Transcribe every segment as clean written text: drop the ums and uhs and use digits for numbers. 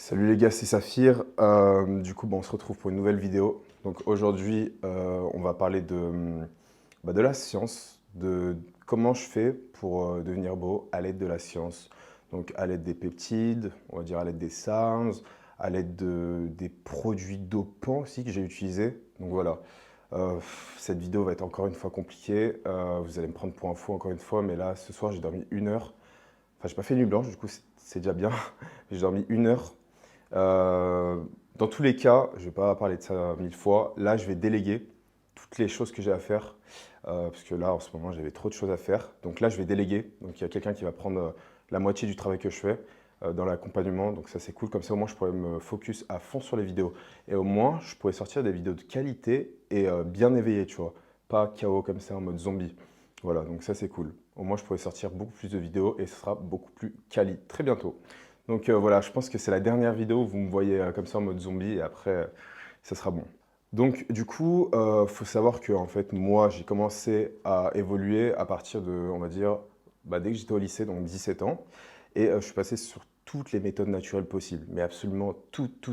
Salut les gars, c'est Saphir. On se retrouve pour une nouvelle vidéo. Donc aujourd'hui, on va parler de la science, de comment je fais pour devenir beau à l'aide de la science. Donc à l'aide des peptides, on va dire à l'aide des SARMs, à l'aide des produits dopants aussi que j'ai utilisés. Donc voilà. Cette vidéo va être encore une fois compliquée. Vous allez me prendre pour un fou encore une fois, mais là, ce soir, j'ai dormi 1 heure. Enfin, j'ai pas fait nuit blanche, du coup, c'est déjà bien. J'ai dormi 1 heure. Dans tous les cas, je ne vais pas parler de ça 1000 fois. Là, je vais déléguer toutes les choses que j'ai à faire. Parce que là, en ce moment, j'avais trop de choses à faire. Donc là, je vais déléguer. Donc il y a quelqu'un qui va prendre la moitié du travail que je fais dans l'accompagnement. Donc ça, c'est cool. Comme ça, au moins, je pourrais me focus à fond sur les vidéos. Et au moins, je pourrais sortir des vidéos de qualité et bien éveillées, tu vois. Pas KO comme ça, en mode zombie. Voilà, donc ça, c'est cool. Au moins, je pourrais sortir beaucoup plus de vidéos et ce sera beaucoup plus quali très bientôt. Donc voilà, je pense que c'est la dernière vidéo où vous me voyez comme ça en mode zombie et après, ça sera bon. Donc du coup, faut savoir que en fait, moi, j'ai commencé à évoluer à partir de, on va dire, dès que j'étais au lycée, donc 17 ans. Et je suis passé sur toutes les méthodes naturelles possibles, mais absolument toutes.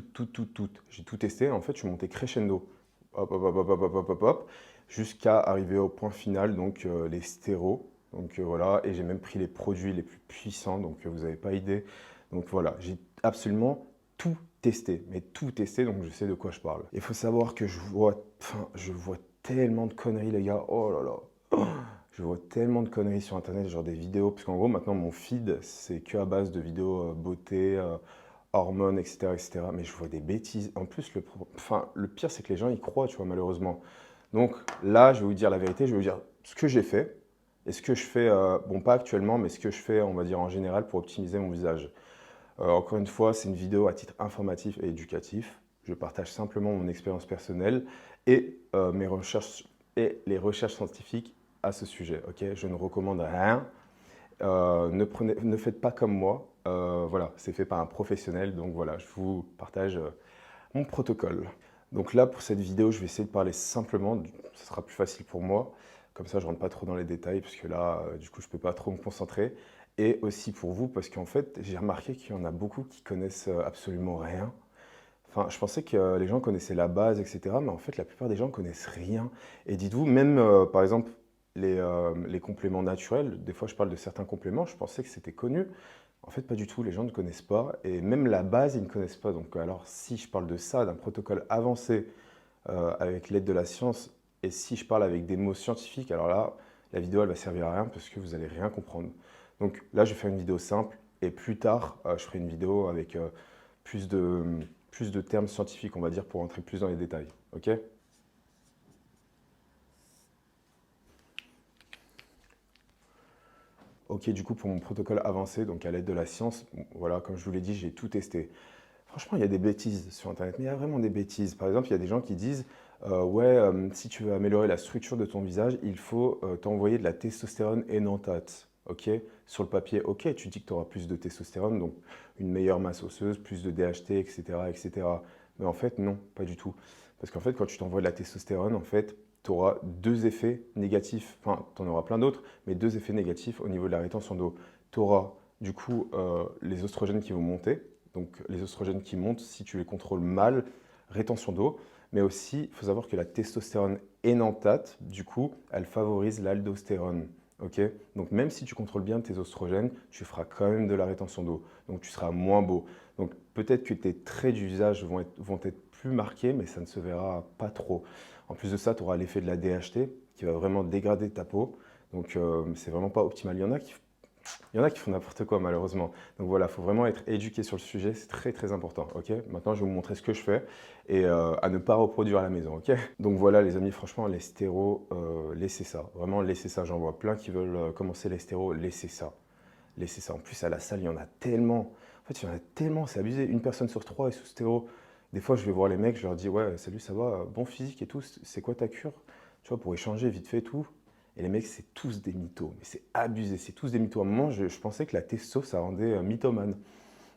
J'ai tout testé. En fait, je suis monté crescendo, hop, hop, hop, hop, hop, hop, hop, hop, jusqu'à arriver au point final, donc les stéros. Donc voilà, et j'ai même pris les produits les plus puissants, donc vous n'avez pas idée. Donc voilà, j'ai absolument tout testé, mais tout testé, donc je sais de quoi je parle. Il faut savoir que je vois tellement de conneries, les gars. Oh là là. Je vois tellement de conneries sur Internet, genre des vidéos, parce qu'en gros, maintenant, mon feed, c'est que à base de vidéos beauté, hormones, etc., etc. Mais je vois des bêtises. En plus, le pire, c'est que les gens y croient, tu vois, malheureusement. Donc là, je vais vous dire la vérité, je vais vous dire ce que j'ai fait et ce que je fais, bon, pas actuellement, mais ce que je fais, on va dire, en général pour optimiser mon visage. Encore une fois, c'est une vidéo à titre informatif et éducatif. Je partage simplement mon expérience personnelle et mes recherches et les recherches scientifiques à ce sujet. Ok, je ne recommande rien. Ne faites pas comme moi. Voilà, c'est fait par un professionnel. Donc voilà, je vous partage mon protocole. Donc là, pour cette vidéo, je vais essayer de parler simplement. Ce sera plus facile pour moi. Comme ça, je ne rentre pas trop dans les détails, parce que là, du coup, je ne peux pas trop me concentrer. Et aussi pour vous, parce qu'en fait, j'ai remarqué qu'il y en a beaucoup qui connaissent absolument rien. Enfin, je pensais que les gens connaissaient la base, etc. Mais en fait, la plupart des gens connaissent rien. Et dites-vous, même par exemple, les compléments naturels, des fois je parle de certains compléments, je pensais que c'était connu. En fait, pas du tout, les gens ne connaissent pas. Et même la base, ils ne connaissent pas. Donc, alors, si je parle de ça, d'un protocole avancé avec l'aide de la science, et si je parle avec des mots scientifiques, alors là, la vidéo, elle va servir à rien parce que vous allez rien comprendre. Donc là, je vais faire une vidéo simple, et plus tard, je ferai une vidéo avec plus de, plus de termes scientifiques, on va dire, pour entrer plus dans les détails. Ok? Ok, du coup, pour mon protocole avancé, donc à l'aide de la science, voilà, comme je vous l'ai dit, j'ai tout testé. Franchement, il y a des bêtises sur Internet, mais il y a vraiment des bêtises. Par exemple, il y a des gens qui disent ouais, si tu veux améliorer la structure de ton visage, il faut t'envoyer de la testostérone énanthate. Ok? Sur le papier, ok, tu dis que tu auras plus de testostérone, donc une meilleure masse osseuse, plus de DHT, etc., etc. Mais en fait, non, pas du tout. Parce qu'en fait, quand tu t'envoies de la testostérone, en fait, tu auras deux effets négatifs, enfin, tu en auras plein d'autres, mais deux effets négatifs au niveau de la rétention d'eau. Tu auras du coup les oestrogènes qui vont monter, donc les oestrogènes qui montent si tu les contrôles mal, rétention d'eau, mais aussi il faut savoir que la testostérone énanthate, du coup, elle favorise l'aldostérone. Ok, donc même si tu contrôles bien tes oestrogènes, tu feras quand même de la rétention d'eau, donc tu seras moins beau. Donc peut-être que tes traits du visage vont être plus marqués, mais ça ne se verra pas trop. En plus de ça, tu auras l'effet de la DHT qui va vraiment dégrader ta peau. Donc c'est vraiment pas optimal. Il y en a qui font n'importe quoi malheureusement. Donc voilà, il faut vraiment être éduqué sur le sujet, c'est très très important. Ok, maintenant je vais vous montrer ce que je fais et à ne pas reproduire à la maison. Ok, donc voilà les amis, franchement les stéros, laissez ça. Vraiment laissez ça. J'en vois plein qui veulent commencer les stéros, laissez ça. Laissez ça. En plus à la salle, il y en a tellement. En fait, il y en a tellement, c'est abusé. Une personne sur trois est sous stéro. Des fois, je vais voir les mecs, je leur dis ouais, salut, ça va, bon physique et tout. C'est quoi ta cure? Tu vois, pour échanger vite fait et tout. Et les mecs, c'est tous des mythos. Mais c'est abusé, c'est tous des mythos. À un moment, je pensais que la testo, ça rendait mythomane.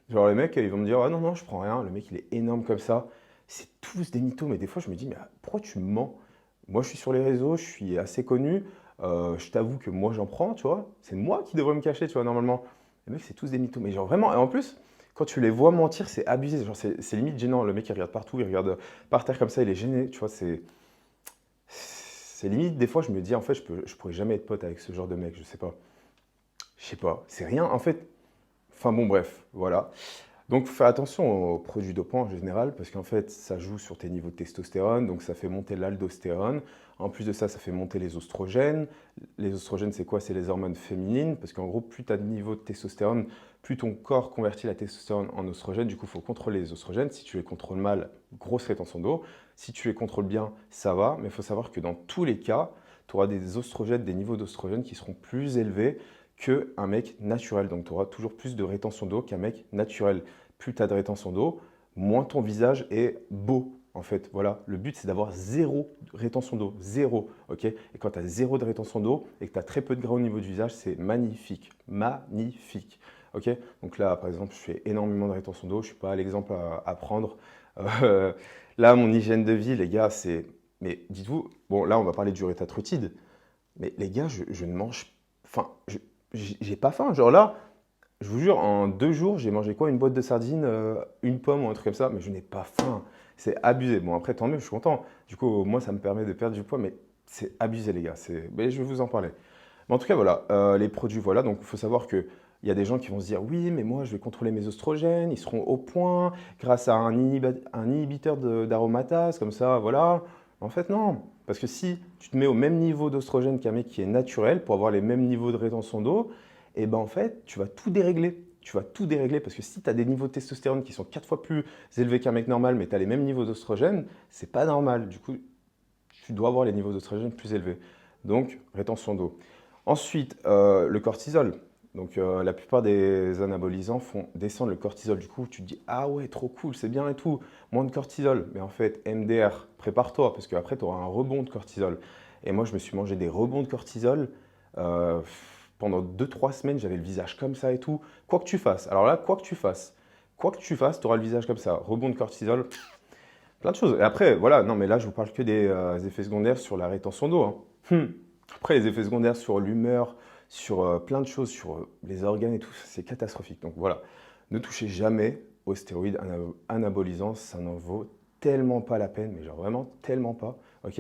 Genre, les mecs, ils vont me dire, ah non, non, je prends rien. Le mec, il est énorme comme ça. C'est tous des mythos. Mais des fois, je me dis, mais pourquoi tu mens? Moi, je suis sur les réseaux, je suis assez connu. Je t'avoue que moi, j'en prends, tu vois. C'est moi qui devrais me cacher, tu vois, normalement. Les mecs, c'est tous des mythos. Mais genre, vraiment, et en plus, quand tu les vois mentir, c'est abusé. Genre, c'est limite gênant. Le mec, il regarde partout, il regarde par terre comme ça, il est gêné. Tu vois, c'est limite. Des fois, je me dis, en fait, je pourrais jamais être pote avec ce genre de mec. Je sais pas. Je sais pas. C'est rien. En fait, enfin bon, bref, voilà. Donc, fais attention aux produits dopants en général, parce qu'en fait, ça joue sur tes niveaux de testostérone, donc ça fait monter l'aldostérone. En plus de ça, ça fait monter les oestrogènes. Les oestrogènes, c'est quoi? C'est les hormones féminines, parce qu'en gros, plus tu as de niveau de testostérone, plus ton corps convertit la testostérone en oestrogène. Du coup, il faut contrôler les oestrogènes. Si tu les contrôles mal, grosse rétention d'eau. Si tu les contrôles bien, ça va. Mais il faut savoir que dans tous les cas, tu auras des oestrogènes, des niveaux d'oestrogènes qui seront plus élevés qu'un mec naturel. Donc, tu auras toujours plus de rétention d'eau qu'un mec naturel. Plus tu as de rétention d'eau, moins ton visage est beau. En fait, voilà, le but c'est d'avoir zéro rétention d'eau, zéro, ok? Et quand tu as zéro de rétention d'eau et que tu as très peu de gras au niveau du visage, c'est magnifique, magnifique, ok? Donc là, par exemple, je fais énormément de rétention d'eau, je ne suis pas l'exemple à prendre. Euh, Là, mon hygiène de vie, les gars, c'est... Mais dites-vous, bon, là, on va parler du rétatrutide, mais les gars, je ne mange... Enfin, j'ai pas faim, genre là... Je vous jure, en 2 jours, j'ai mangé quoi? Une boîte de sardines, une pomme ou un truc comme ça, mais je n'ai pas faim. C'est abusé. Bon, après, tant mieux, je suis content. Du coup, moi, ça me permet de perdre du poids, mais c'est abusé, les gars. Mais je vais vous en parler. Mais en tout cas, voilà, les produits, voilà. Donc, il faut savoir qu'il y a des gens qui vont se dire, oui, mais moi, je vais contrôler mes oestrogènes, ils seront au point grâce à un inhibiteur d'aromatase, comme ça, voilà. En fait, non. Parce que si tu te mets au même niveau d'oestrogène qu'un mec qui est naturel pour avoir les mêmes niveaux de rétention d'eau, et ben en fait, tu vas tout dérégler. Tu vas tout dérégler parce que si tu as des niveaux de testostérone qui sont 4 fois plus élevés qu'un mec normal, mais tu as les mêmes niveaux d'oestrogène, c'est pas normal. Du coup, tu dois avoir les niveaux d'oestrogène plus élevés. Donc, rétention d'eau. Ensuite, le cortisol. Donc, la plupart des anabolisants font descendre le cortisol. Du coup, tu te dis, ah ouais, trop cool, c'est bien et tout, moins de cortisol. Mais en fait, MDR, prépare-toi parce qu'après, tu auras un rebond de cortisol. Et moi, je me suis mangé des rebonds de cortisol. euh, Pendant 2, 3 semaines, j'avais le visage comme ça et tout. Quoi que tu fasses, alors là, quoi que tu fasses, tu auras le visage comme ça. Rebond de cortisol, plein de choses. Et après, voilà, non, mais là, je vous parle que des effets secondaires sur la rétention d'eau, hein. Après, les effets secondaires sur l'humeur, sur plein de choses, sur les organes et tout, c'est catastrophique. Donc voilà, ne touchez jamais aux stéroïdes anabolisants, ça n'en vaut tellement pas la peine, mais genre vraiment tellement pas, ok?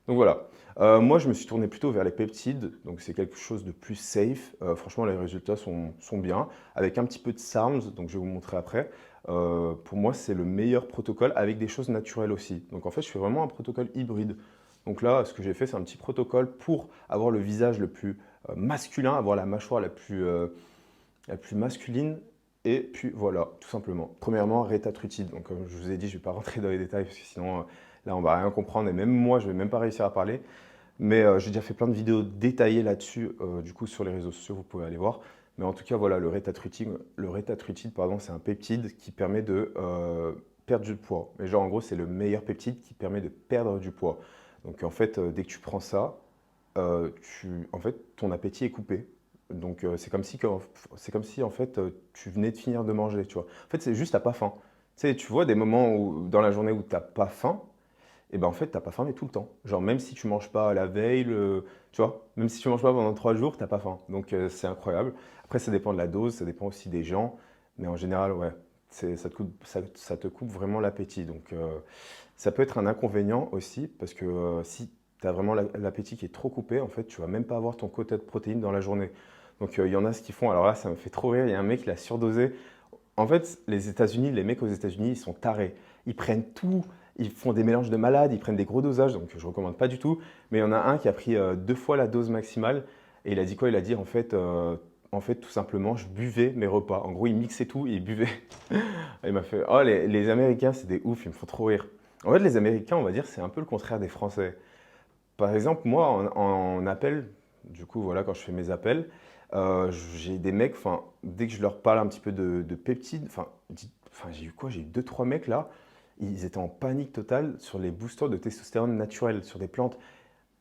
Donc voilà. Moi, je me suis tourné plutôt vers les peptides, donc c'est quelque chose de plus safe. Franchement, les résultats sont bien, avec un petit peu de SARMs, donc je vais vous montrer après. Pour moi, c'est le meilleur protocole avec des choses naturelles aussi. Donc en fait, je fais vraiment un protocole hybride. Donc là, ce que j'ai fait, c'est un petit protocole pour avoir le visage le plus masculin, avoir la mâchoire la plus masculine. Et puis voilà, tout simplement. Premièrement, rétatrutide. Donc comme je vous ai dit, je ne vais pas rentrer dans les détails parce que sinon, là, on ne va rien comprendre. Et même moi, je ne vais même pas réussir à parler. Mais j'ai déjà fait plein de vidéos détaillées là-dessus, du coup, sur les réseaux sociaux, vous pouvez aller voir. Mais en tout cas, voilà, le rétatrutide, pardon, c'est un peptide qui permet de perdre du poids. Mais genre, en gros, c'est le meilleur peptide qui permet de perdre du poids. Donc, en fait, dès que tu prends ça, en fait, ton appétit est coupé. Donc, c'est comme si, en fait, tu venais de finir de manger, tu vois. En fait, c'est juste, t'as pas faim. Tu sais, tu vois des moments dans la journée où t'as pas faim, et ben en fait, t'as pas faim, mais tout le temps. Genre, même si tu manges pas la veille, tu vois, même si tu manges pas pendant 3 jours, t'as pas faim. Donc, c'est incroyable. Après, ça dépend de la dose, ça dépend aussi des gens. Mais en général, ouais, ça te coupe vraiment l'appétit. Donc, ça peut être un inconvénient aussi, parce que si tu as vraiment l'appétit qui est trop coupé, en fait, tu vas même pas avoir ton quota de protéines dans la journée. Donc, il y en a ce qu'ils font. Alors là, ça me fait trop rire. Il y a un mec qui a surdosé. En fait, les mecs aux États-Unis, ils sont tarés. Ils prennent tout, ils font des mélanges de malades, ils prennent des gros dosages, donc je ne recommande pas du tout. Mais il y en a un qui a pris 2 fois la dose maximale et il a dit quoi? Il a dit en fait, tout simplement, je buvais mes repas. En gros, il mixait tout et il buvait. Il m'a fait, oh, les Américains, c'est des ouf, ils me font trop rire. En fait, les Américains, on va dire, c'est un peu le contraire des Français. Par exemple, moi, en appel, du coup, voilà, quand je fais mes appels, j'ai des mecs, enfin, dès que je leur parle un petit peu de peptides, enfin, j'ai eu quoi? J'ai eu 2, 3 mecs là, ils étaient en panique totale sur les boosters de testostérone naturels, sur des plantes.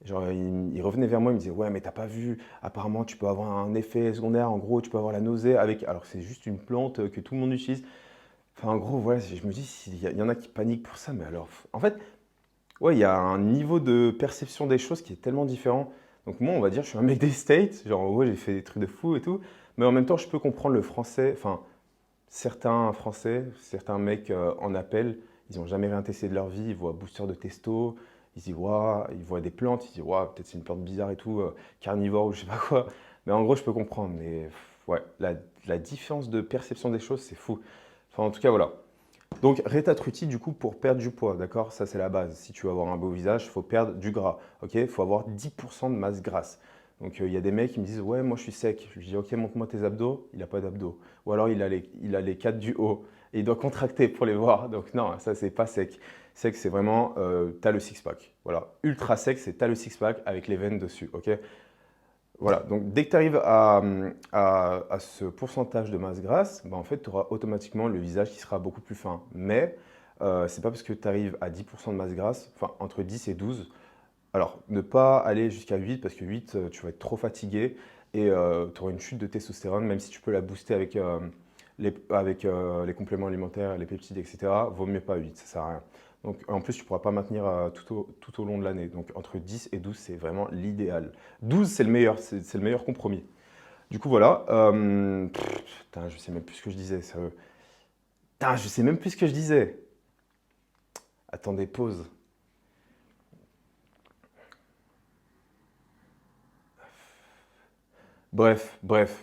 Genre, ils revenaient vers moi, ils me disaient, ouais, mais t'as pas vu, apparemment, tu peux avoir un effet secondaire, en gros, tu peux avoir la nausée avec, alors que c'est juste une plante que tout le monde utilise. Enfin, en gros, voilà, je me dis, il y en a qui paniquent pour ça, mais alors, en fait, ouais, il y a un niveau de perception des choses qui est tellement différent. Donc moi, on va dire, je suis un mec des States, genre ouais, j'ai fait des trucs de fou et tout, mais en même temps, je peux comprendre le français. Enfin, certains Français, certains mecs en appel, ils n'ont jamais rien testé de leur vie, ils voient booster de testo, ils y voient, ils voient des plantes, ils disent ouais, peut-être c'est une plante bizarre et tout, carnivore ou je sais pas quoi. Mais en gros, je peux comprendre. Mais ouais, la différence de perception des choses, c'est fou. Enfin, en tout cas, voilà. Donc, Rétatruti, du coup, pour perdre du poids, d'accord? Ça, c'est la base. Si tu veux avoir un beau visage, il faut perdre du gras, ok? Il faut avoir 10% de masse grasse. Donc, il y a des mecs qui me disent, ouais, moi, je suis sec. Je lui dis, ok, montre-moi tes abdos. Il n'a pas d'abdos. Ou alors, il a les 4 du haut. Et il doit contracter pour les voir. Donc, non, ça, c'est pas sec. Sec, c'est vraiment, tu as le six-pack. Voilà. Ultra sec, c'est tu as le six-pack avec les veines dessus, ok? Voilà, donc dès que tu arrives à ce pourcentage de masse grasse, bah, en fait, tu auras automatiquement le visage qui sera beaucoup plus fin. Mais c'est pas parce que tu arrives à 10% de masse grasse, enfin entre 10 et 12, alors ne pas aller jusqu'à 8 parce que 8, tu vas être trop fatigué et tu auras une chute de testostérone, même si tu peux la booster avec les compléments alimentaires, les peptides, etc. Vaut mieux pas 8, ça sert à rien. Donc, en plus, tu ne pourras pas maintenir tout au long de l'année. Donc, entre 10 et 12, c'est vraiment l'idéal. 12, c'est le meilleur compromis. Du coup, voilà. Putain, je sais même plus ce que je disais, sérieux. Putain, je sais même plus ce que je disais. Attendez, pause. Bref,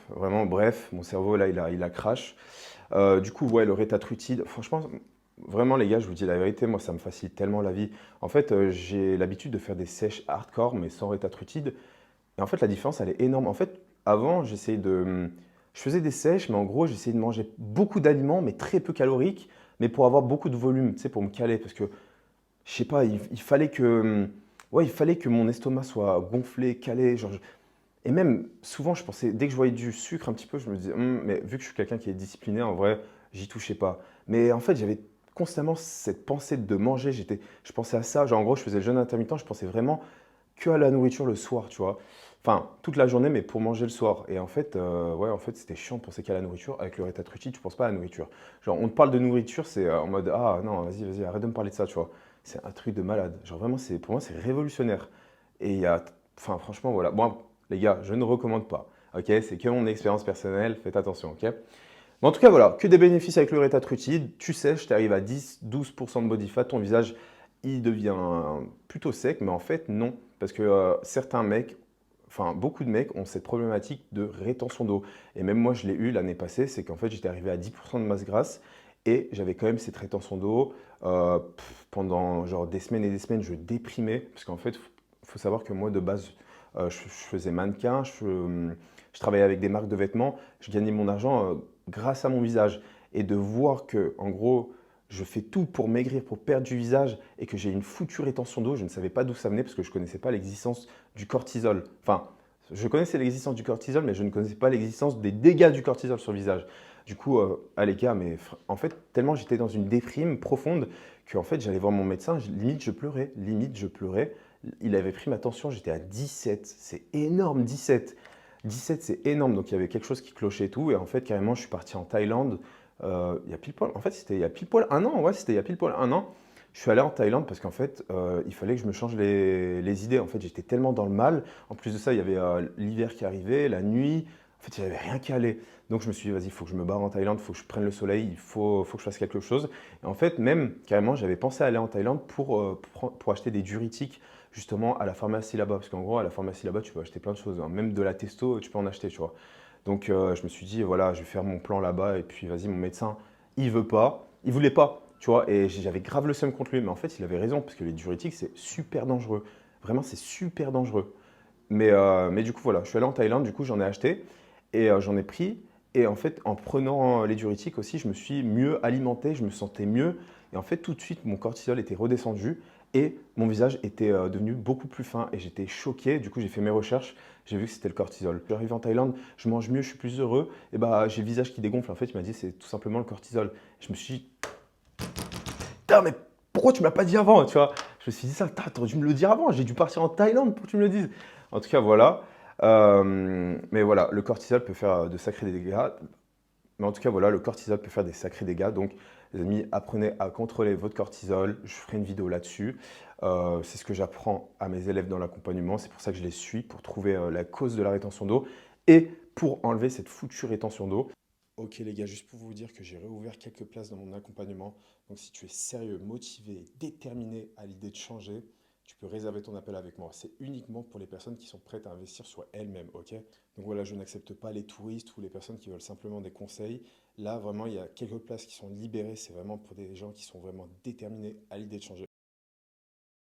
vraiment bref. Mon cerveau, là, il a crash. Du coup, ouais, le rétatrutide, franchement, vraiment, les gars, je vous dis la vérité, moi, ça me facilite tellement la vie. En fait, j'ai l'habitude de faire des sèches hardcore, mais sans rétatrutide. Et en fait, la différence, elle est énorme. En fait, avant, je faisais des sèches, mais en gros, j'essayais de manger beaucoup d'aliments, mais très peu caloriques, mais pour avoir beaucoup de volume, tu sais, pour me caler. Parce que, je sais pas, il fallait ouais, il fallait que mon estomac soit gonflé, calé. Genre, et même, souvent, je pensais, dès que je voyais du sucre un petit peu, je me disais, mais vu que je suis quelqu'un qui est discipliné, en vrai, j'y touchais pas. Mais en fait, j'avais constamment cette pensée de manger. Je pensais à ça. Genre, en gros, je faisais le jeûne intermittent, je pensais vraiment que à la nourriture le soir, tu vois. Enfin, toute la journée, mais pour manger le soir. Et en fait, ouais, en fait, c'était chiant de penser qu'à la nourriture. Avec le rétatruti, tu penses pas à la nourriture. Genre, on te parle de nourriture, c'est en mode, ah non, vas-y, arrête de me parler de ça, tu vois. C'est un truc de malade. Genre, vraiment, pour moi, c'est révolutionnaire. Et enfin, franchement, voilà. Bon, les gars, je ne recommande pas. Ok, c'est que mon expérience personnelle, faites attention, ok? Mais en tout cas, voilà, que des bénéfices avec le rétatrutide. Tu sèches, tu arrives à 10-12% de body fat, ton visage, il devient plutôt sec, mais en fait, non. Parce que certains mecs, enfin beaucoup de mecs ont cette problématique de rétention d'eau. Et même moi, je l'ai eu l'année passée, c'est qu'en fait, j'étais arrivé à 10% de masse grasse et j'avais quand même cette rétention d'eau. Pendant genre des semaines et des semaines, je déprimais. Parce qu'en fait, il faut savoir que moi, de base, je faisais mannequin, je travaillais avec des marques de vêtements, je gagnais mon argent grâce à mon visage. Et de voir que, en gros, je fais tout pour maigrir, pour perdre du visage et que j'ai une foutue rétention d'eau, je ne savais pas d'où ça venait parce que je ne connaissais pas l'existence du cortisol. Enfin, je connaissais l'existence du cortisol, mais je ne connaissais pas l'existence des dégâts du cortisol sur le visage. Du coup, les gars, mais en fait, tellement j'étais dans une déprime profonde que en fait, j'allais voir mon médecin, limite je pleurais, limite je pleurais. Il avait pris ma tension, j'étais à 17. C'est énorme, 17. 17, c'est énorme. Donc il y avait quelque chose qui clochait et tout. Et en fait, carrément, je suis parti en Thaïlande. Il y a pile poil, en fait, c'était il y a pile poil un an. Ouais, c'était il y a pile poil un an. Je suis allé en Thaïlande parce qu'en fait, il fallait que je me change les idées. En fait, j'étais tellement dans le mal. En plus de ça, il y avait l'hiver qui arrivait, la nuit. En fait, il n'y avait rien qui allait. Donc, je me suis dit, vas-y, il faut que je me barre en Thaïlande, il faut que je prenne le soleil, il faut que je fasse quelque chose. Et en fait, même carrément, j'avais pensé à aller en Thaïlande pour acheter des diurétiques justement à la pharmacie là-bas. Parce qu'en gros, à la pharmacie là-bas, tu peux acheter plein de choses, hein. Même de la testo, tu peux en acheter, tu vois. Donc, je me suis dit, voilà, je vais faire mon plan là-bas. Et puis, vas-y, mon médecin, il veut pas. Il voulait pas, tu vois. Et j'avais grave le seum contre lui. Mais en fait, il avait raison, parce que les diurétiques, c'est super dangereux. Vraiment, c'est super dangereux. Mais du coup, voilà, je suis allé en Thaïlande, du coup, j'en ai acheté et j'en ai pris. Et en fait, en prenant les diurétiques aussi, je me suis mieux alimenté, je me sentais mieux. Et en fait, tout de suite, mon cortisol était redescendu et mon visage était devenu beaucoup plus fin. Et j'étais choqué. Du coup, j'ai fait mes recherches, j'ai vu que c'était le cortisol. J'arrive en Thaïlande, je mange mieux, je suis plus heureux. Et bah, j'ai le visage qui dégonfle. En fait, il m'a dit, c'est tout simplement le cortisol. Et je me suis dit, putain, mais pourquoi tu me l'as pas dit avant, tu vois? Je me suis dit ça, t'aurais dû me le dire avant, j'ai dû partir en Thaïlande pour que tu me le dises. En tout cas, voilà. Mais voilà, le cortisol peut faire de sacrés dégâts. Mais en tout cas, voilà, le cortisol peut faire des sacrés dégâts. Donc, les amis, apprenez à contrôler votre cortisol. Je ferai une vidéo là-dessus. C'est ce que j'apprends à mes élèves dans l'accompagnement. C'est pour ça que je les suis, pour trouver la cause de la rétention d'eau et pour enlever cette foutue rétention d'eau. Ok les gars, juste pour vous dire que j'ai réouvert quelques places dans mon accompagnement. Donc si tu es sérieux, motivé, déterminé à l'idée de changer, tu peux réserver ton appel avec moi. C'est uniquement pour les personnes qui sont prêtes à investir sur elles-mêmes, ok? Donc voilà, je n'accepte pas les touristes ou les personnes qui veulent simplement des conseils. Là, vraiment, il y a quelques places qui sont libérées. C'est vraiment pour des gens qui sont vraiment déterminés à l'idée de changer.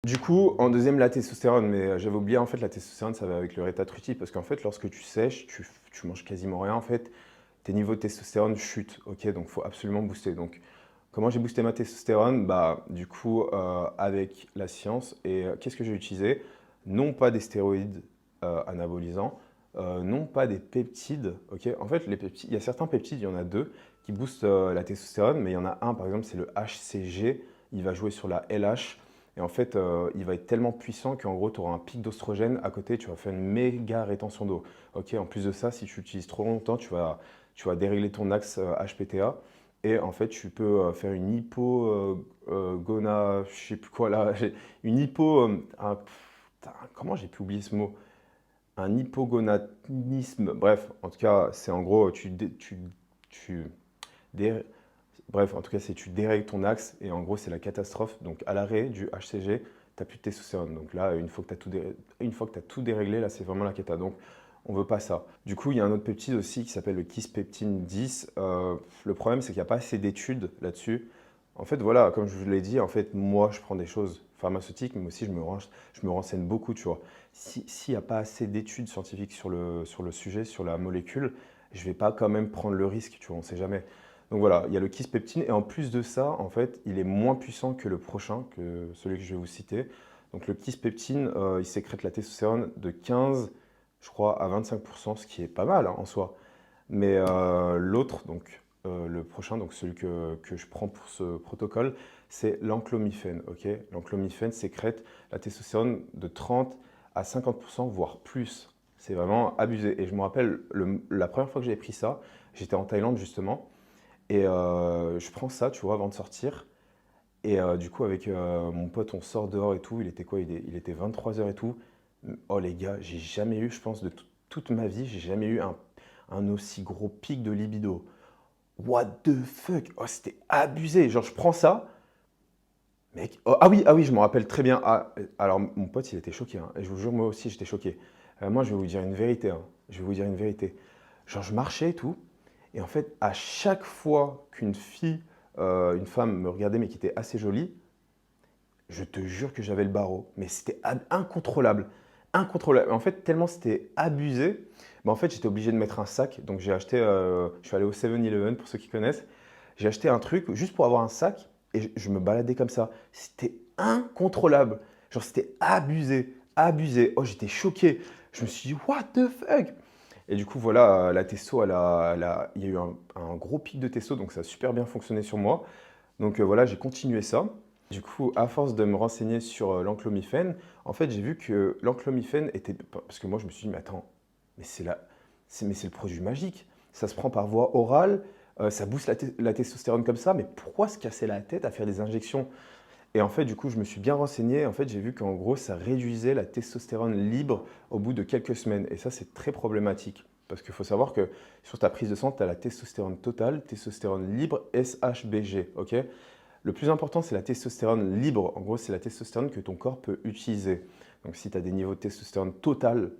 Du coup, en deuxième, la testostérone. Mais j'avais oublié, en fait, la testostérone, ça va avec le rétatruti. Parce qu'en fait, lorsque tu sèches, tu manges quasiment rien, en fait. Tes niveaux de testostérone chutent, ok? Donc, il faut absolument booster. Donc, comment j'ai boosté ma testostérone? Bah, du coup, avec la science. Et qu'est-ce que j'ai utilisé? Non pas des stéroïdes anabolisants, non pas des peptides, ok? En fait, les peptides, il y a certains peptides, il y en a deux, qui boostent la testostérone, mais il y en a un, par exemple, c'est le HCG. Il va jouer sur la LH. Et en fait, il va être tellement puissant qu'en gros, tu auras un pic d'ostrogène à côté, tu vas faire une méga rétention d'eau. Ok, en plus de ça, si tu l'utilises trop longtemps, tu vas dérégler ton axe HPTA. Et en fait, tu peux faire une hypogona, je sais plus quoi là, une hypo, putain, comment j'ai pu oublier ce mot? Un hypogonadisme. Bref, en tout cas, c'est en gros, tu dé- bref, en tout cas, c'est tu dérègles ton axe et en gros, c'est la catastrophe. Donc, à l'arrêt du HCG, tu n'as plus de testostérone. Donc là, une fois que tu as tout déréglé, là, c'est vraiment la cata. Donc, on ne veut pas ça. Du coup, il y a un autre peptide aussi qui s'appelle le kispeptine 10. Le problème, c'est qu'il n'y a pas assez d'études là-dessus. En fait, voilà, comme je vous l'ai dit, en fait, moi, je prends des choses pharmaceutiques, mais aussi je me renseigne beaucoup, tu vois. S'il n'y a pas assez d'études scientifiques sur le sujet, sur la molécule, je ne vais pas quand même prendre le risque, tu vois, on ne sait jamais. Donc voilà, il y a le kispeptine et en plus de ça, en fait, il est moins puissant que le prochain, que celui que je vais vous citer. Donc le kispeptine, il sécrète la testostérone de 15, je crois, à 25%, ce qui est pas mal hein, en soi. Mais l'autre, donc le prochain, donc celui que je prends pour ce protocole, c'est l'enclomifène. Ok, l'enclomifène sécrète la testostérone de 30 à 50%, voire plus. C'est vraiment abusé. Et je me rappelle, la première fois que j'ai pris ça, j'étais en Thaïlande justement. Et je prends ça, tu vois, avant de sortir. Et du coup, avec mon pote, on sort dehors et tout. Il était quoi? Il était 23 heures et tout. Oh les gars, j'ai jamais eu, je pense, de toute ma vie, j'ai jamais eu un aussi gros pic de libido. What the fuck? Oh, c'était abusé. Genre, je prends ça, mec. Oh, ah oui, je me rappelle très bien. Ah, alors, mon pote, il était choqué, hein. Et je vous jure, moi aussi, j'étais choqué. Moi, je vais vous dire une vérité, hein. Je vais vous dire une vérité. Genre, je marchais et tout. Et en fait, à chaque fois qu'une fille, une femme me regardait, mais qui était assez jolie, je te jure que j'avais le barreau. Mais c'était incontrôlable. Incontrôlable. En fait, tellement c'était abusé, bah, en fait, j'étais obligé de mettre un sac. Donc, j'ai acheté, je suis allé au 7-Eleven pour ceux qui connaissent. J'ai acheté un truc juste pour avoir un sac et je me baladais comme ça. C'était incontrôlable. Genre, c'était abusé. Abusé. Oh, j'étais choqué. Je me suis dit, what the fuck? Et du coup, voilà, la testo, il y a eu un gros pic de testo, donc ça a super bien fonctionné sur moi. Donc voilà, j'ai continué ça. Du coup, à force de me renseigner sur l'enclomifène, en fait, j'ai vu que l'enclomifène était... Parce que moi, je me suis dit, mais attends, mais c'est le produit magique. Ça se prend par voie orale, ça booste la testostérone comme ça, mais pourquoi se casser la tête à faire des injections? Et en fait, du coup, je me suis bien renseigné. En fait, j'ai vu qu'en gros, ça réduisait la testostérone libre au bout de quelques semaines. Et ça, c'est très problématique. Parce qu'il faut savoir que sur ta prise de sang, tu as la testostérone totale, testostérone libre, SHBG. Ok. Le plus important, c'est la testostérone libre. En gros, c'est la testostérone que ton corps peut utiliser. Donc, si tu as des niveaux de testostérone totale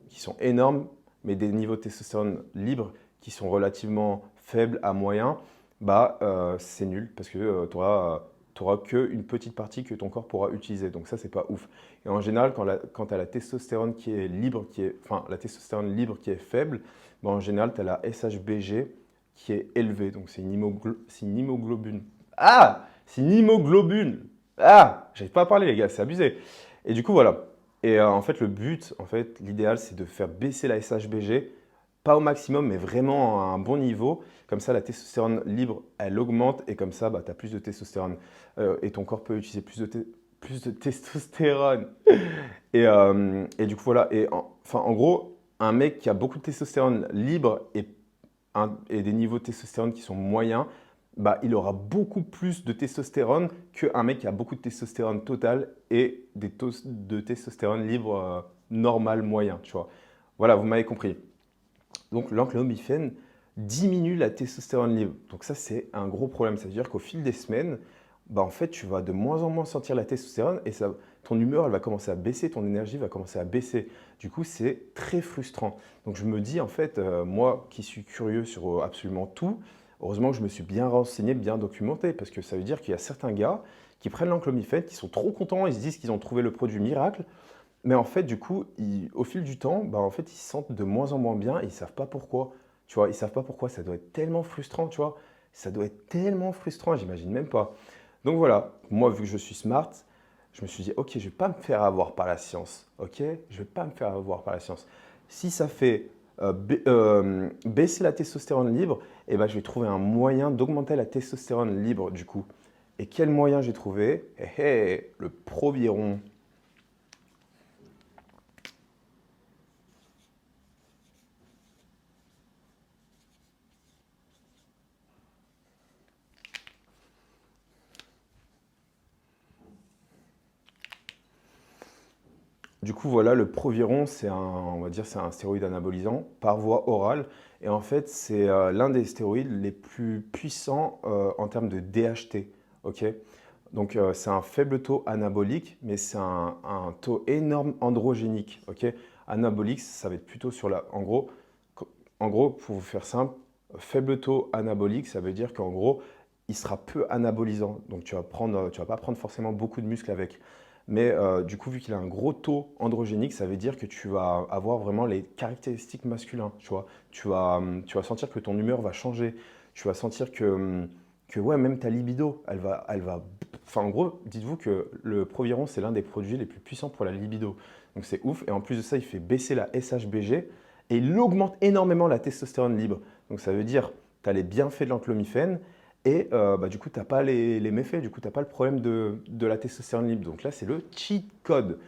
qui sont énormes, mais des niveaux de testostérone libre qui sont relativement faibles à moyens, bah, c'est nul parce que tu auras qu'une petite partie que ton corps pourra utiliser. Donc ça, c'est pas ouf. Et en général, quand tu as la testostérone qui est libre, enfin la testostérone libre qui est faible, bah, en général, tu as la SHBG qui est élevée. Donc c'est une hémoglobine. Ah! C'est une hémoglobine. Ah! J'arrive pas à parler, les gars, c'est abusé. Et du coup, voilà. Et en fait, le but, en fait, l'idéal, c'est de faire baisser la SHBG, pas au maximum, mais vraiment à un bon niveau. Comme ça, la testostérone libre, elle augmente et comme ça, bah, tu as plus de testostérone. Et ton corps peut utiliser plus de testostérone. Et du coup, voilà. Enfin, en gros, un mec qui a beaucoup de testostérone libre et des niveaux de testostérone qui sont moyens, bah, il aura beaucoup plus de testostérone qu'un mec qui a beaucoup de testostérone totale et de testostérone libre normal moyen, tu vois. Voilà, vous m'avez compris. Donc l'enclomifène, diminue la testostérone libre. Donc ça, c'est un gros problème. Ça veut dire qu'au fil des semaines, bah, en fait, tu vas de moins en moins sentir la testostérone et ça, ton humeur, elle va commencer à baisser, ton énergie va commencer à baisser. Du coup, c'est très frustrant. Donc je me dis, en fait, moi qui suis curieux sur absolument tout, heureusement que je me suis bien renseigné, bien documenté, parce que ça veut dire qu'il y a certains gars qui prennent l'enclomifène, qui sont trop contents, ils se disent qu'ils ont trouvé le produit miracle, mais en fait, du coup, au fil du temps, bah, en fait, ils se sentent de moins en moins bien et ils ne savent pas pourquoi. Tu vois, ils ne savent pas pourquoi. Ça doit être tellement frustrant, tu vois. Ça doit être tellement frustrant, j'imagine même pas. Donc voilà, moi, vu que je suis smart, je me suis dit, ok, je ne vais pas me faire avoir par la science. Ok, je ne vais pas me faire avoir par la science. Si ça fait baisser la testostérone libre, eh ben, je vais trouver un moyen d'augmenter la testostérone libre du coup. Et quel moyen j'ai trouvé? Le Proviron. Du coup, voilà, le Proviron, on va dire, c'est un stéroïde anabolisant par voie orale. Et en fait, c'est l'un des stéroïdes les plus puissants en termes de DHT. Ok. Donc, c'est un faible taux anabolique, mais c'est un taux énorme androgénique. Ok. Anabolique, ça va être plutôt sur la. En gros, pour vous faire simple, faible taux anabolique, ça veut dire qu'en gros, il sera peu anabolisant. Donc, tu vas pas prendre forcément beaucoup de muscles avec. Mais du coup, vu qu'il a un gros taux androgénique, ça veut dire que tu vas avoir vraiment les caractéristiques masculines. Tu vois, tu vas sentir que ton humeur va changer. Tu vas sentir que ouais, même ta libido, elle va. Enfin, en gros, dites-vous que le Proviron, c'est l'un des produits les plus puissants pour la libido. Donc c'est ouf. Et en plus de ça, il fait baisser la SHBG et il augmente énormément la testostérone libre. Donc ça veut dire, tu as les bienfaits de l'enclomifène et bah, du coup, tu n'as pas les méfaits, du coup, tu n'as pas le problème de la testostérone libre. Donc là, c'est le cheat code.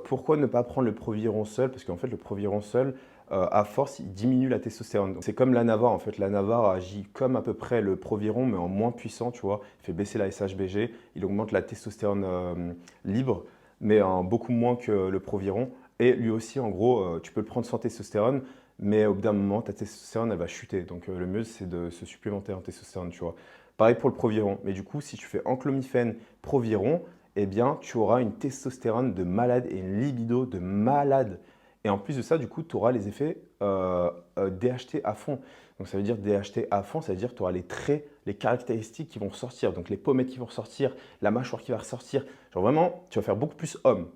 Pourquoi ne pas prendre le Proviron seul? Parce qu'en fait, le Proviron seul, à force, il diminue la testostérone. C'est comme la Navar, en fait. La Navar agit comme à peu près le Proviron, mais en moins puissant, tu vois. Il fait baisser la SHBG, il augmente la testostérone libre, mais en beaucoup moins que le Proviron. Et lui aussi, en gros, tu peux le prendre sans testostérone, mais au bout d'un moment, ta testostérone, elle va chuter. Donc le mieux, c'est de se supplémenter en testostérone, tu vois. Pareil pour le Proviron. Mais du coup, si tu fais enclomifène, Proviron, eh bien, tu auras une testostérone de malade et une libido de malade. Et en plus de ça, du coup, tu auras les effets DHT à fond. Donc ça veut dire DHT à fond, ça veut dire que tu auras les traits, les caractéristiques qui vont ressortir. Donc les pommettes qui vont ressortir, la mâchoire qui va ressortir. Genre vraiment, tu vas faire beaucoup plus homme,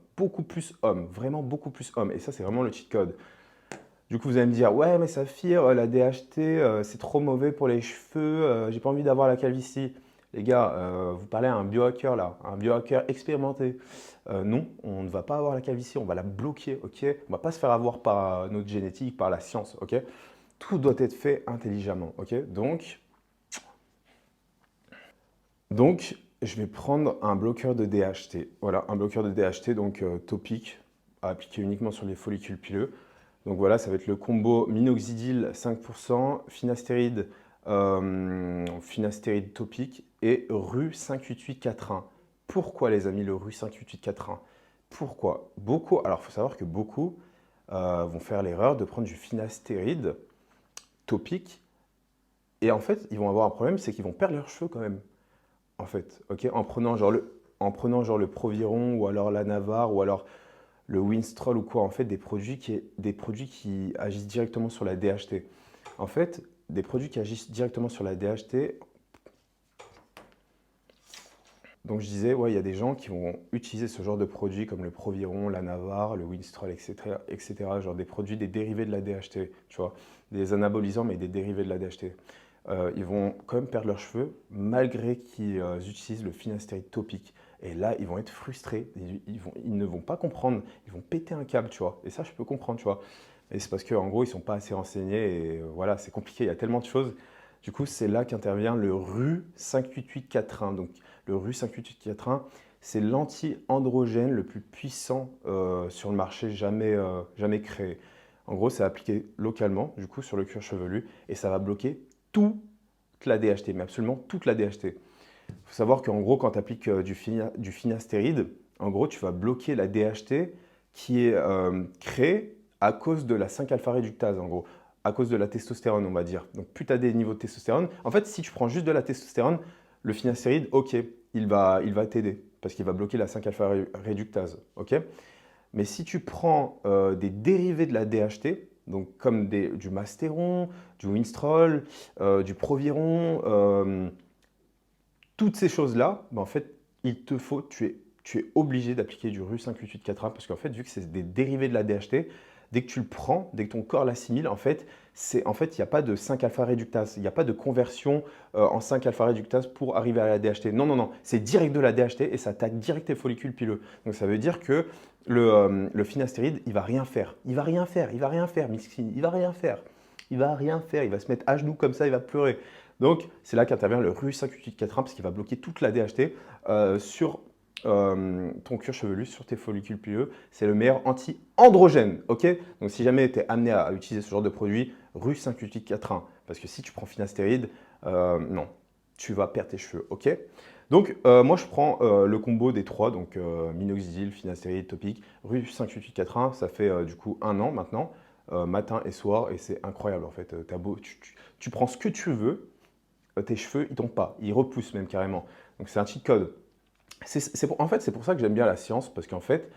vraiment beaucoup plus homme. Et ça, c'est vraiment le cheat code. Du coup, vous allez me dire, ouais, mais Saphir, la DHT, c'est trop mauvais pour les cheveux, j'ai pas envie d'avoir la calvitie. Les gars, vous parlez à un biohacker là, un biohacker expérimenté. Non, on ne va pas avoir la calvitie, on va la bloquer, ok? On va pas se faire avoir par notre génétique, par la science, ok? Tout doit être fait intelligemment, ok? Donc, je vais prendre un bloqueur de DHT. Voilà, un bloqueur de DHT, donc topique, à appliquer uniquement sur les follicules pileux. Donc voilà, ça va être le combo minoxidil 5%, finastéride topique et Ru 58841. Pourquoi les amis le Ru 58841? Pourquoi? Alors il faut savoir que beaucoup vont faire l'erreur de prendre du finastéride topique et en fait ils vont avoir un problème, c'est qu'ils vont perdre leurs cheveux quand même. En fait, ok, en prenant genre le Proviron ou alors la Navar ou alors le Winstrol ou quoi, en fait, des produits qui agissent directement sur la DHT. En fait, des produits qui agissent directement sur la DHT, donc je disais, ouais, il y a des gens qui vont utiliser ce genre de produits comme le Proviron, la Navar, le Winstrol, etc., etc., genre des produits, des dérivés de la DHT, tu vois, des anabolisants, mais des dérivés de la DHT. Ils vont quand même perdre leurs cheveux malgré qu'ils utilisent le finastéride topique. Et là, ils vont être frustrés, ils ne vont pas comprendre, ils vont péter un câble, tu vois. Et ça, je peux comprendre, tu vois. Et c'est parce qu'en gros, ils ne sont pas assez renseignés et voilà, c'est compliqué, il y a tellement de choses. Du coup, c'est là qu'intervient le RU 58841. Donc, le RU 58841, c'est l'anti-androgène le plus puissant sur le marché jamais créé. En gros, c'est appliqué localement, du coup, sur le cuir chevelu et ça va bloquer toute la DHT, mais absolument toute la DHT. Il faut savoir qu'en gros, quand tu appliques du finastéride, en gros, tu vas bloquer la DHT qui est créée à cause de la 5-alpha réductase, en gros. à cause de la testostérone, on va dire. Donc plus tu as des niveaux de testostérone, en fait, si tu prends juste de la testostérone, le finastéride, ok, il va t'aider parce qu'il va bloquer la 5-alpha réductase, ok. Mais si tu prends des dérivés de la DHT, donc comme du Masteron, du Winstrol, du Proviron, toutes ces choses-là, ben en fait, tu es obligé d'appliquer du Ru58841 parce qu'en fait, vu que c'est des dérivés de la DHT, dès que tu le prends, dès que ton corps l'assimile, il n'y a pas de 5-alpha réductase, il n'y a pas de conversion en 5-alpha réductase pour arriver à la DHT. Non, non, non, c'est direct de la DHT et ça attaque direct tes follicules pileux. Donc ça veut dire que le finastéride, il va rien faire. Il va rien faire, il va rien faire, miskin, il va rien faire. Il va rien faire, il va se mettre à genoux comme ça, il va pleurer. Donc c'est là qu'intervient le Ru58841 parce qu'il va bloquer toute la DHT sur ton cuir chevelu, sur tes follicules pileux. C'est le meilleur anti-androgène, ok. Donc si jamais tu es amené à utiliser ce genre de produit, Ru58841, parce que si tu prends finastéride, non, tu vas perdre tes cheveux, ok. Donc moi je prends le combo des trois, donc minoxidil, finastéride, topique, Ru58841, ça fait du coup 1 an maintenant, matin et soir, et c'est incroyable en fait. Tu prends ce que tu veux, tes cheveux ils tombent pas, ils repoussent même carrément. Donc c'est un cheat code. En fait, c'est pour ça que j'aime bien la science, parce qu'en fait,